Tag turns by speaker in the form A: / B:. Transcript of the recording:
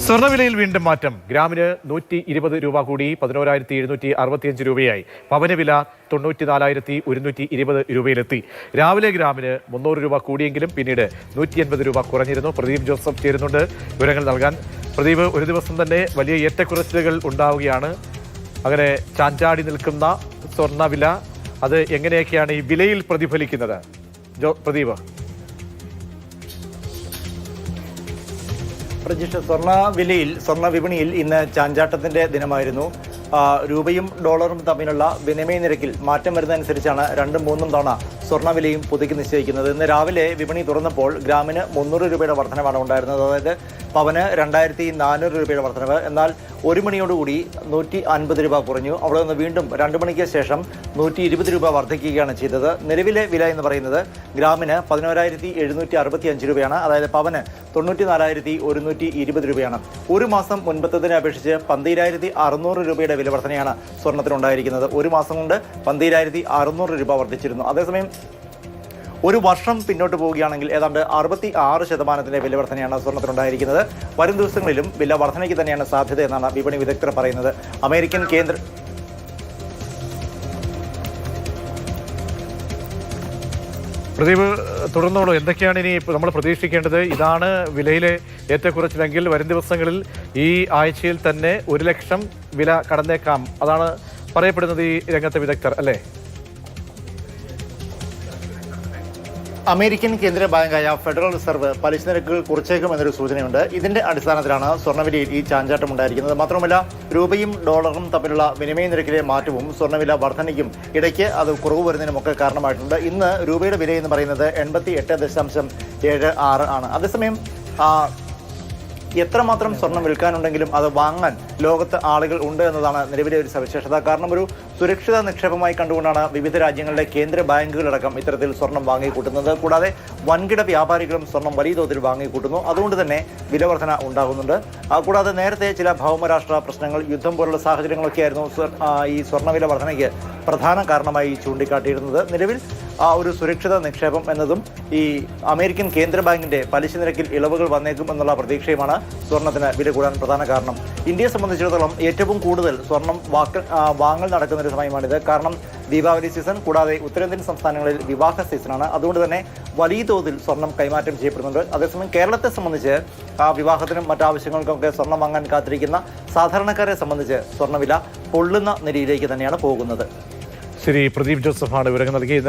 A: സ്വർണ്ണവിലയിൽ വീണ്ടും മാറ്റം. ഗ്രാമിന് 120 രൂപ കൂടി 11,765 രൂപയായി. പവന് വില 94,120 രൂപയിലെത്തി. രാവിലെ ഗ്രാമിന് 300 രൂപ കൂടിയെങ്കിലും പിന്നീട് 180 രൂപ കുറഞ്ഞിരുന്നു. പ്രദീപ് ജോസഫ് ചേരുന്നുണ്ട് വിവരങ്ങൾ നൽകാൻ. പ്രദീപ്, ഒരു ദിവസം തന്നെ വലിയ ഏറ്റക്കുറച്ചിലുകൾ ഉണ്ടാവുകയാണ്. അങ്ങനെ ചാഞ്ചാടി നിൽക്കുന്ന സ്വർണ്ണവില, അത് എങ്ങനെയൊക്കെയാണ് ഈ വിലയിൽ പ്രതിഫലിക്കുന്നത്? പ്രദീപ്.
B: പ്രജിഷ്, സ്വർണ്ണ വിപണിയിൽ ഇന്ന് ചാഞ്ചാട്ടത്തിന്റെ ദിനമായിരുന്നു. രൂപയും ഡോളറും തമ്മിലുള്ള വിനിമയ നിരക്കിൽ മാറ്റം വരുന്നതനുസരിച്ചാണ് രണ്ടും മൂന്നും തവണ സ്വർണ്ണവിലയും പുതുക്കി നിശ്ചയിക്കുന്നത്. ഇന്ന് രാവിലെ വിപണി തുറന്നപ്പോൾ ഗ്രാമിന് 300 രൂപയുടെ വർധനമാണ് ഉണ്ടായിരുന്നത്. അതായത് പവന് 2,400 രൂപയുടെ വർധനവ്. എന്നാൽ ഒരു മണിയോടുകൂടി 150 രൂപ കുറഞ്ഞു. അവിടെ നിന്ന് വീണ്ടും 2 മണിക്ക് ശേഷം 120 രൂപ വർദ്ധിക്കുകയാണ് ചെയ്തത്. നിലവിലെ വില എന്ന് പറയുന്നത് ഗ്രാമിന് 11,765 രൂപയാണ്. അതായത് പവന് 94,120 രൂപയാണ്. ഒരു മാസം മുൻപത്തതിനെ അപേക്ഷിച്ച് 12,600 രൂപയുടെ വില വർധനയാണ് സ്വർണ്ണത്തിനുണ്ടായിരിക്കുന്നത്. ഒരു മാസം കൊണ്ട് 12,600 രൂപ വർദ്ധിച്ചിരുന്നു. അതേസമയം ഒരു വർഷം പിന്നോട്ട് പോവുകയാണെങ്കിൽ ഏതാണ്ട് 66% വില വർധനയാണ് സ്വർണ്ണത്തിനുണ്ടായിരിക്കുന്നത്. വരും ദിവസങ്ങളിലും വില വർധനയ്ക്ക് തന്നെയാണ് സാധ്യത എന്നാണ് വിപണി വിദഗ്ധർ പറയുന്നത്. അമേരിക്കൻ കേന്ദ്ര
A: പ്രദീപ്, തുടർന്നോളൂ. എന്തൊക്കെയാണ് ഇനി നമ്മൾ പ്രതീക്ഷിക്കേണ്ടത്? ഇതാണ് വിലയിലെ ഏറ്റക്കുറച്ചിലെങ്കിൽ വരും ദിവസങ്ങളിൽ ഈ ആഴ്ചയിൽ തന്നെ 1 ലക്ഷം വില കടന്നേക്കാം. അതാണ് പറയപ്പെടുന്നത് ഈ രംഗത്തെ വിദഗ്ധർ, അല്ലേ?
B: അമേരിക്കൻ കേന്ദ്ര ബാങ്കായ ഫെഡറൽ റിസർവ് പലിശ നിരക്കുകൾ കുറച്ചേക്കുമെന്നൊരു സൂചനയുണ്ട്. ഇതിന്റെ അടിസ്ഥാനത്തിലാണ് സ്വർണ്ണവിലയിൽ ഈ ചാഞ്ചാട്ടം ഉണ്ടായിരിക്കുന്നത്. മാത്രമല്ല, രൂപയും ഡോളറും തമ്മിലുള്ള വിനിമയ നിരക്കിലെ മാറ്റവും സ്വർണ്ണവില വർധനയ്ക്കും ഇടയ്ക്ക് അത് കുറവ് വരുന്നതിനുമൊക്കെ കാരണമായിട്ടുണ്ട്. ഇന്ന് രൂപയുടെ വില എന്ന് പറയുന്നത് 88.76 ആണ്. അതേസമയം എത്രമാത്രം സ്വർണം വിൽക്കാനുണ്ടെങ്കിലും അത് വാങ്ങാൻ ലോകത്ത് ആളുകൾ ഉണ്ട് എന്നതാണ് നിലവിലെ ഒരു സവിശേഷത. കാരണം ഒരു സുരക്ഷിത നിക്ഷേപമായി കണ്ടുകൊണ്ടാണ് വിവിധ രാജ്യങ്ങളിലെ കേന്ദ്ര ബാങ്കുകളടക്കം ഇത്തരത്തിൽ സ്വർണം വാങ്ങിക്കൂട്ടുന്നത്. കൂടാതെ വൻകിട വ്യാപാരികളും സ്വർണം വലിയ തോതിൽ വാങ്ങിക്കൂട്ടുന്നു. അതുകൊണ്ട് തന്നെ വിലവർധന ഉണ്ടാകുന്നുണ്ട്. കൂടാതെ നേരത്തെ ചില ഭൗമരാഷ്ട്ര പ്രശ്നങ്ങൾ, യുദ്ധം പോലുള്ള സാഹചര്യങ്ങളൊക്കെയായിരുന്നു ഈ സ്വർണ്ണവില വർധനയ്ക്ക് പ്രധാന കാരണമായി ചൂണ്ടിക്കാട്ടിയിരുന്നത്. നിലവിൽ ഒരു സുരക്ഷിത നിക്ഷേപം എന്നതും ഈ അമേരിക്കൻ കേന്ദ്ര ബാങ്കിന്റെ പലിശ നിരക്കിൽ ഇളവുകൾ വന്നേക്കും എന്നുള്ള പ്രതീക്ഷയുമാണ് സ്വർണത്തിന് വില കൂടാൻ പ്രധാന കാരണം. ഇന്ത്യയെ സംബന്ധിച്ചിടത്തോളം ഏറ്റവും കൂടുതൽ സ്വർണം വാങ്ങൽ നടക്കുന്ന ഒരു സമയമാണിത്. കാരണം ദീപാവലി സീസൺ, കൂടാതെ ഉത്തരേന്ത്യൻ സംസ്ഥാനങ്ങളിൽ വിവാഹ സീസണാണ്. അതുകൊണ്ട് തന്നെ വലിയ തോതിൽ സ്വർണം കൈമാറ്റം ചെയ്യപ്പെടുന്നുണ്ട്. അതേസമയം കേരളത്തെ സംബന്ധിച്ച് വിവാഹത്തിനും മറ്റാവശ്യങ്ങൾക്കൊക്കെ സ്വർണം വാങ്ങാൻ കാത്തിരിക്കുന്ന സാധാരണക്കാരെ സംബന്ധിച്ച് സ്വർണ്ണവില പൊള്ളുന്ന നിലയിലേക്ക് തന്നെയാണ് പോകുന്നത്.
A: ശരി, പ്രദീപ് ജോസഫാണ് വിവരങ്ങൾ നൽകിയത്.